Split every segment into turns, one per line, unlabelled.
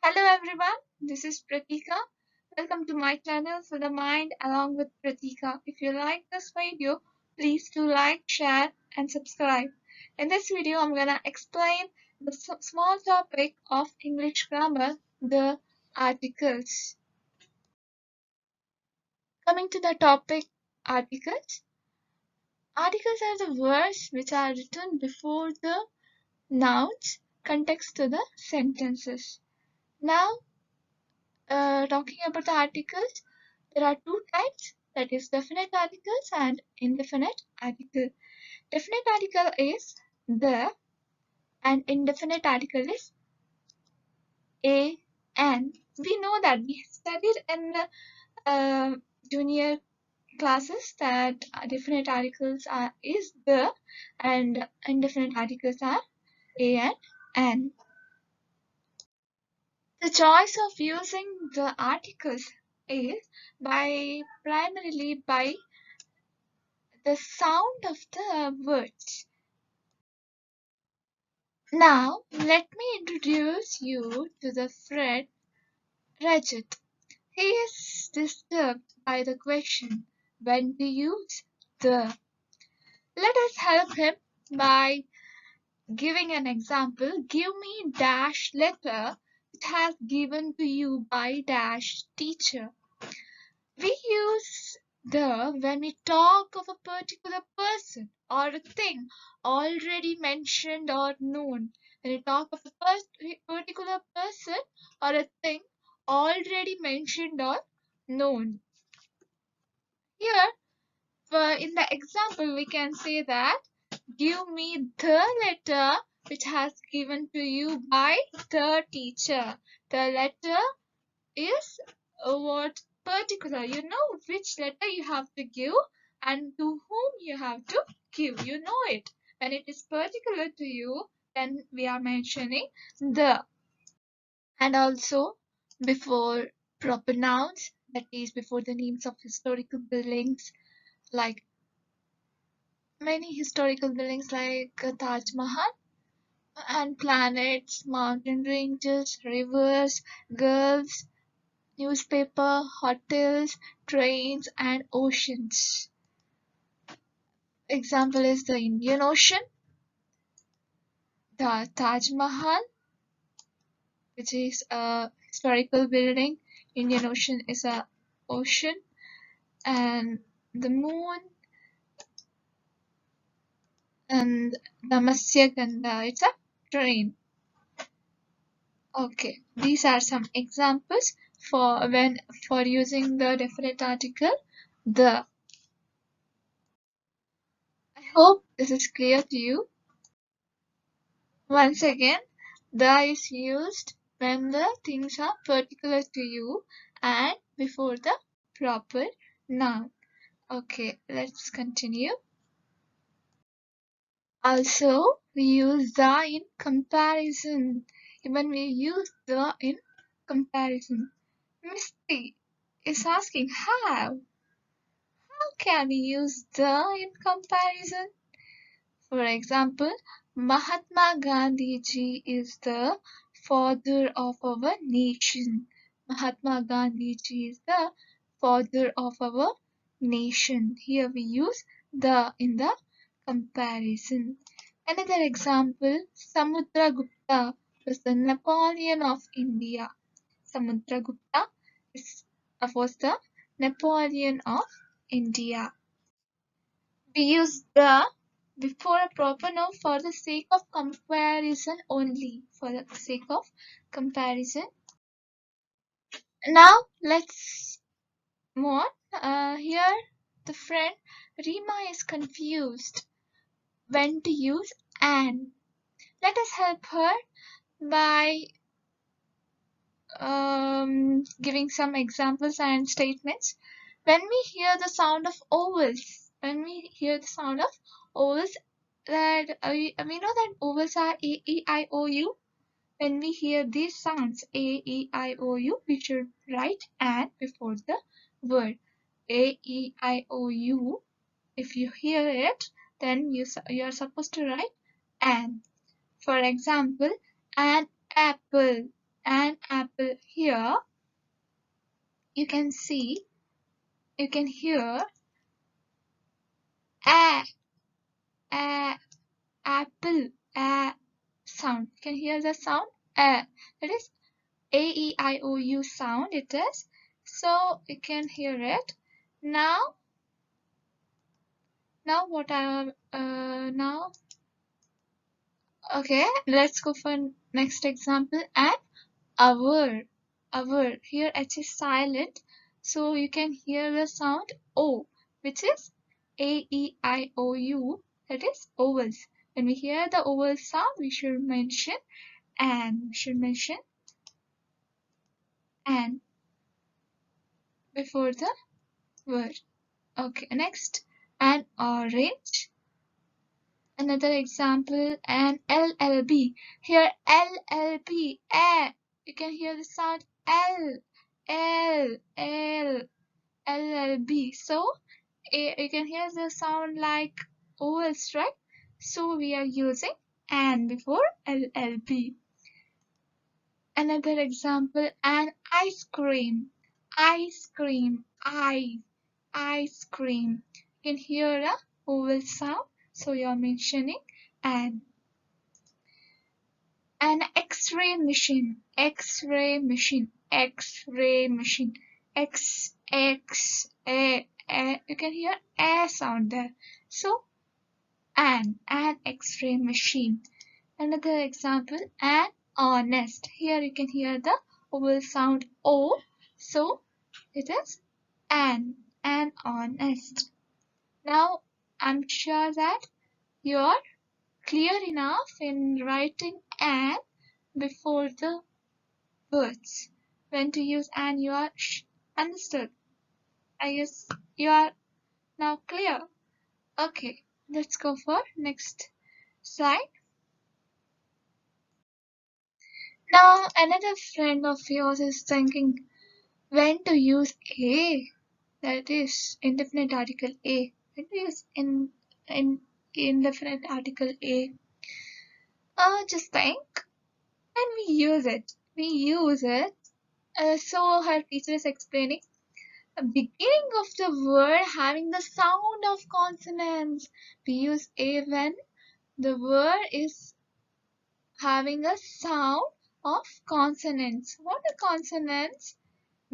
Hello everyone, this is Pratika. Welcome to my channel For the Mind along with Pratika. If you like this video, please do like, share and subscribe. In this video, I'm gonna explain the small topic of English grammar, the articles. Coming to the topic articles. Articles are the words which are written before the nouns context to the sentences. Now, talking about the articles, there are two types, that is definite articles and indefinite article. Definite article is the and indefinite article is a and. We know that we studied in the junior classes that definite articles is the and indefinite articles are a and an. The choice of using the articles is primarily by the sound of the words. Now, let me introduce you to the friend Rajat. He is disturbed by the question, when to use the. Let us help him by giving an example. Give me dash letter it has given to you by dash teacher. We use the when we talk of a particular person or a thing already mentioned or known. When we talk of a particular person or a thing already mentioned or known. Here, in the example, we can say that give me the letter which has given to you by the teacher. The letter is what particular. You know which letter you have to give and to whom you have to give. You know it. When it is particular to you, then we are mentioning the. And also before proper nouns, that is before the names of historical buildings, like many historical buildings like Taj Mahal, and planets, mountain ranges, rivers, girls, newspaper, hotels, trains, and oceans. Example is the Indian Ocean, the Taj Mahal, which is a historical building. Indian Ocean is a ocean, and the moon, and the Matsya Gandha, it's a train. Okay, these are some examples for using the definite article the. I hope this is clear to you. Once again, the is used when the things are particular to you and before the proper noun. Okay, let's continue. Also, we use the in comparison. Even we use the in comparison. Misty is asking how. How can we use the in comparison? For example, Mahatma Gandhi ji is the father of our nation. Mahatma Gandhi ji is the father of our nation. Here we use the in the comparison. Another example, Samudragupta was the Napoleon of India. Samudragupta was the Napoleon of India. We use the before a proper noun for the sake of comparison only. For the sake of comparison. Now let's move on. Here the friend Rima is confused when to use an. Let us help her by giving some examples and statements. When we hear the sound of vowels, that we know that vowels are A, E, I, O, U. When we hear these sounds A, E, I, O, U, we should write an before the word. A, E, I, O, U. If you hear it, then you are supposed to write an. For example, an apple. an apple. Here you can hear a apple sound. You can hear the sound a. That is A-E-I-O-U sound it is. So you can hear it. Now what now okay, let's go for next example. An hour. Here H is silent, so you can hear the sound O, which is A-E-I-O-U, that is ovals. When we hear the oval sound, we should mention an. Before the word. Okay, next, an orange. Another example, an LLB. Here LLB, you can hear the sound LLB. So you can hear the sound like ovals, right? So we are using an before LLB. Another example, an ice cream. Ice cream. You can hear the vowel sound, so you're mentioning an. An X-ray machine. X X A. You can hear a sound there. So an X-ray machine. Another example, an honest. Here you can hear the vowel sound O, so it is an honest. Now I'm sure that you're clear enough in writing an before the words. When to use an, you are understood. I guess you are now clear. Okay, let's go for next slide. Now another friend of yours is thinking when to use a, that is indefinite article a. When to use in indefinite article a. Just think, and we use it. So her teacher is explaining the beginning of the word having the sound of consonants. We use a when the word is having a sound of consonants. What are consonants?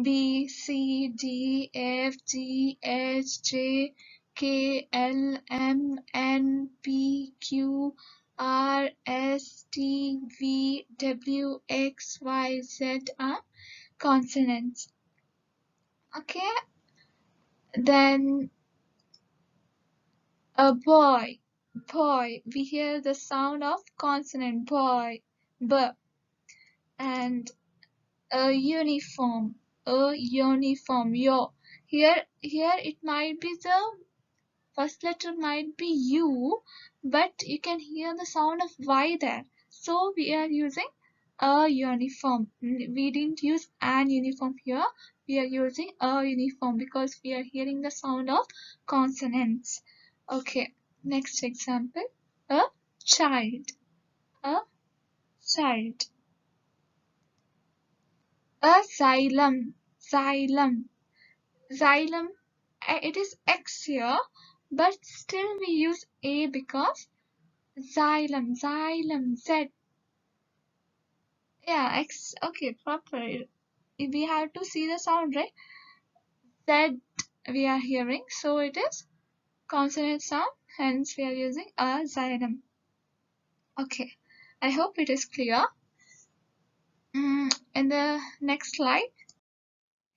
B, C, D, F, G, H, J, K, L, M, N, P, Q, R, S, T, V, W, X, Y, Z are consonants. Okay, then a boy, we hear the sound of consonant boy, b, and a uniform, yo. Here it might be the first letter might be U, but you can hear the sound of Y there. So we are using a uniform. We didn't use an uniform here. We are using a uniform because we are hearing the sound of consonants. Okay, next example. A child. A child. A xylem. Xylem. It is X here, but still we use A because xylem, Z. Yeah, X. Okay, proper. We have to see the sound, right? Z we are hearing, so it is consonant sound, hence we are using a xylem. Okay, I hope it is clear. In the next slide,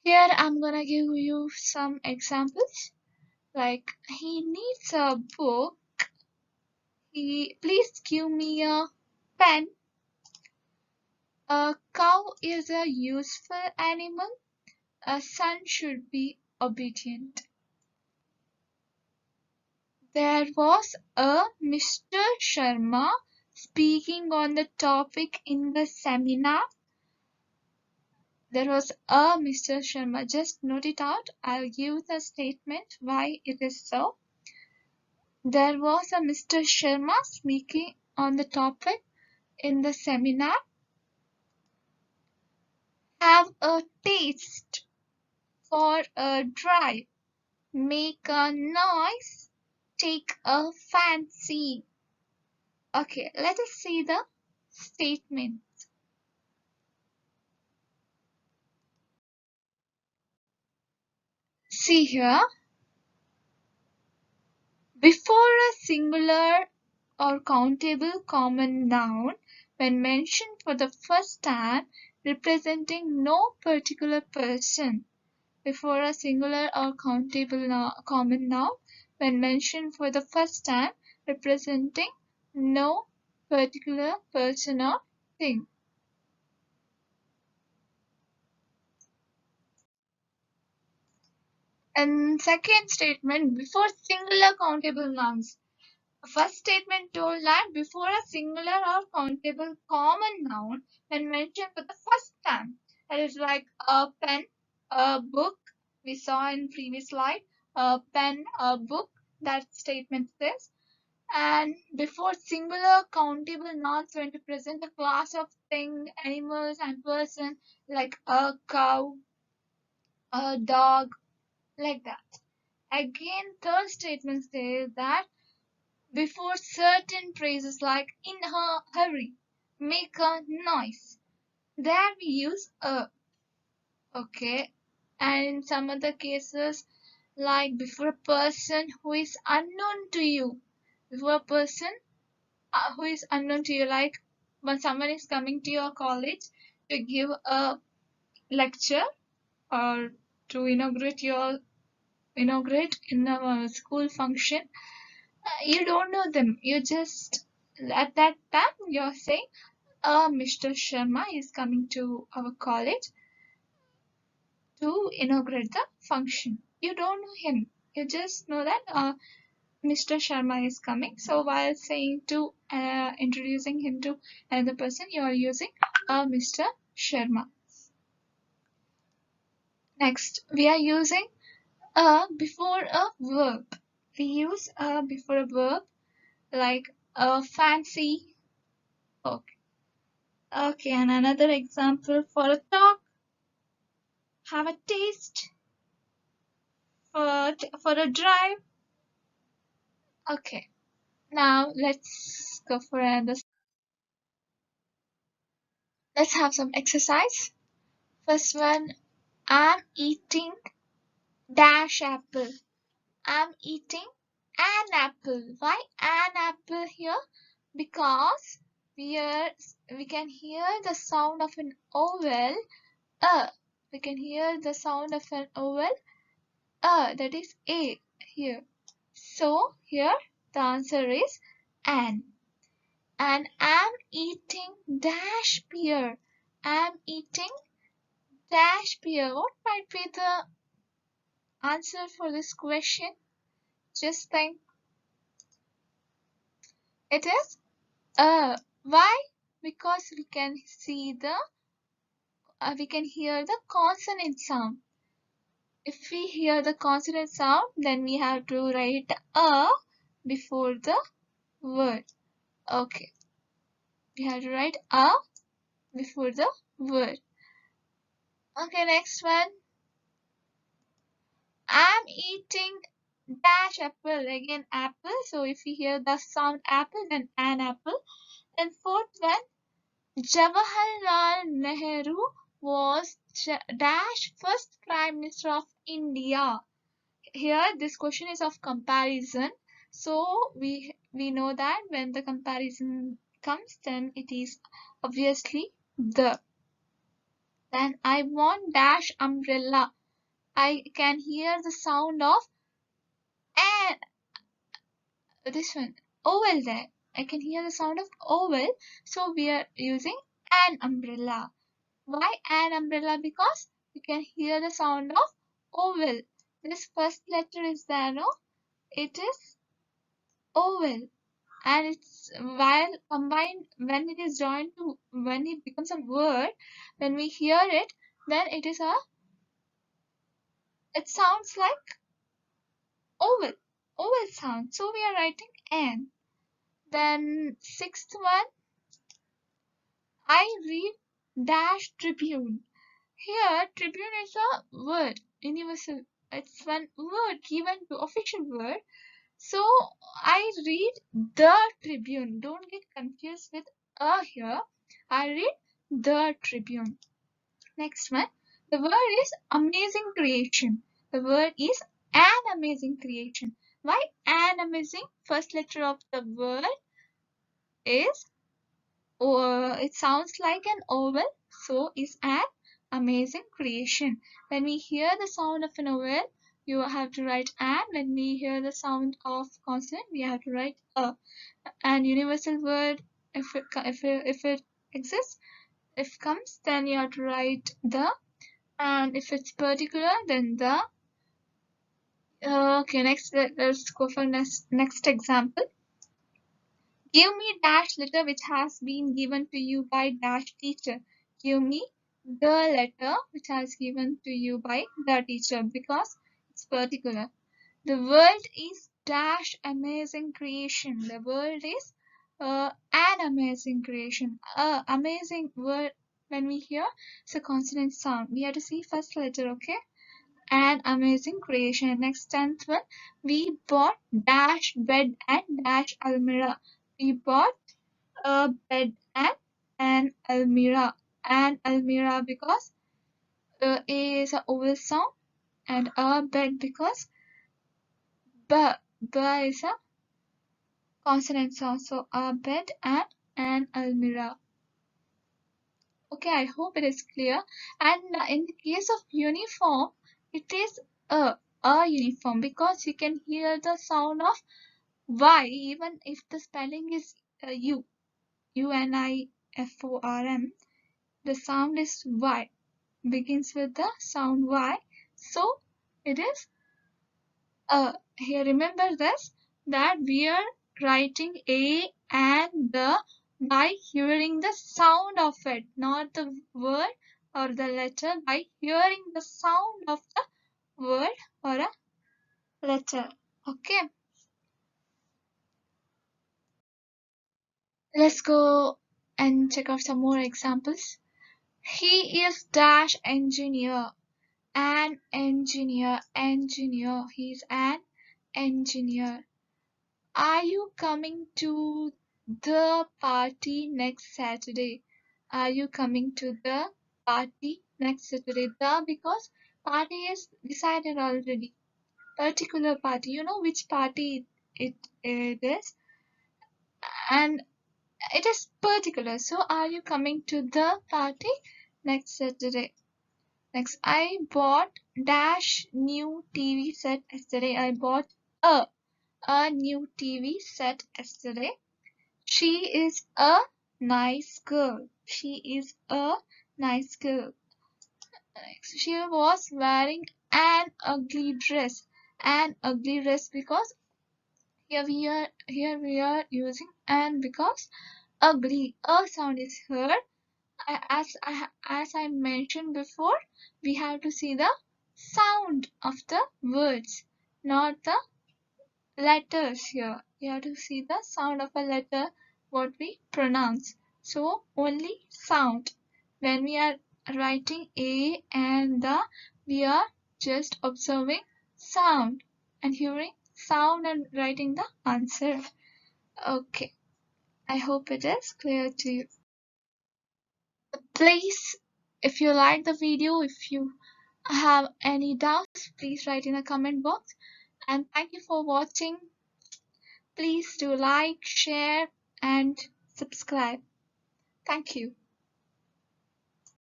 here I'm gonna give you some examples. Like, he needs a book. Please give me a pen. A cow is a useful animal. A son should be obedient. There was a Mr. Sharma speaking on the topic in the seminar. There was a Mr. Sharma. Just note it out. I'll give the statement why it is so. There was a Mr. Sharma speaking on the topic in the seminar. Have a taste. For a drive. Make a noise. Take a fancy. Okay, let us see the statement. See here, before a singular or countable common noun, when mentioned for the first time, representing no particular person. Before a singular or countable common noun, when mentioned for the first time, representing no particular person or thing. And second statement, before singular countable nouns. First statement told that before a singular or countable common noun, when mentioned for the first time, that is like a pen, a book, we saw in previous slide, a pen, a book, that statement says. And before singular countable nouns when to present a class of thing, animals and person like a cow, a dog, like that. Again, third statement says that before certain phrases like in a hurry, make a noise, there we use a. Okay. And in some other cases, like before a person who is unknown to you, before a person who is unknown to you, like when someone is coming to your college to give a lecture or to inaugurate in a school function. You don't know them. You just at that time you're saying, Mr. Sharma is coming to our college to inaugurate the function. You don't know him. You just know that Mr. Sharma is coming. So while saying to introducing him to another person, you are using Mr. Sharma. Next, we are using before a verb. We use before a verb like fancy. Okay. Okay, and another example for a talk, have a taste, for a drive. Okay, now let's go for another. Let's have some exercise. First one, I'm eating dash apple. I'm eating an apple. Why an apple here? Because we can hear the sound of an vowel. We can hear the sound of an vowel. That is a here. So here the answer is an. And I'm eating dash pear. I'm eating dash pear. What might be the answer for this question? Just think. It is why? Because we can hear the consonant sound. If we hear the consonant sound, then we have to write a before the word. Okay. We have to write a before the word. Okay, next one. I'm eating dash apple. Again, apple. So if you hear the sound apple, then an apple. And fourth one, Jawaharlal Nehru was dash first Prime Minister of India. Here, this question is of comparison. So we know that when the comparison comes, then it is obviously the. Then I want dash umbrella. I can hear the sound of an. This one, oval there. I can hear the sound of oval. So we are using an umbrella. Why an umbrella? Because we can hear the sound of oval. This first letter is there, no? It is oval. And it's while combined, when it is joined to, when it becomes a word, when we hear it, then it sounds like oval, oval sound. So we are writing an. Then sixth one, I read dash Tribune. Here, Tribune is a word, universal. It's one word given to official word. So I read the Tribune. Don't get confused with a here. I read the Tribune. Next one. The word is amazing creation. The word is an amazing creation. Why an amazing? First letter of the word is, it sounds like an oval, so is an amazing creation. When we hear the sound of an oval, you have to write an. When we hear the sound of consonant, we have to write a. And universal word, if it exists, if comes, then you have to write the. And if it's particular, then the. Okay, next let's go for next example. Give me dash letter which has been given to you by dash teacher. Give me the letter which has given to you by the teacher because it's particular. The world is dash amazing creation. The world is an amazing creation. Amazing word when we hear it's a consonant sound. We have to see first letter, okay? An amazing creation. Next 10th one. We bought dash bed and dash almirah. We bought a bed and an almirah. An almirah because A is a vowel sound and a bed because B is a consonant sound. So a bed and an almirah. Okay, I hope it is clear. And in the case of uniform, it is a uniform because you can hear the sound of Y even if the spelling is uniform. The sound is Y, begins with the sound Y. So it is here remember this, that we are writing A and the by hearing the sound of it, not the word or the letter, by hearing the sound of the word or a letter. Okay, let's go and check out some more examples. He is dash engineer. An engineer. He's an engineer. Are you coming to the party next Saturday? Are you coming to the party next Saturday? The because party is decided already. Particular party. You know which party it is, and it is particular. So are you coming to the party next Saturday? Next, I bought dash new TV set yesterday. I bought a new TV set yesterday. She is a nice girl. She is a nice girl. Next, she was wearing an ugly dress. An ugly dress because here we are using an because ugly. A sound is heard. As I mentioned before, we have to see the sound of the words, not the letters here. You have to see the sound of a letter, what we pronounce. So only sound. When we are writing A and the, we are just observing sound and hearing sound and writing the answer. Okay, I hope it is clear to you. Please, if you like the video, if you have any doubts, please write in the comment box. And thank you for watching. Please do like, share, and subscribe. Thank you.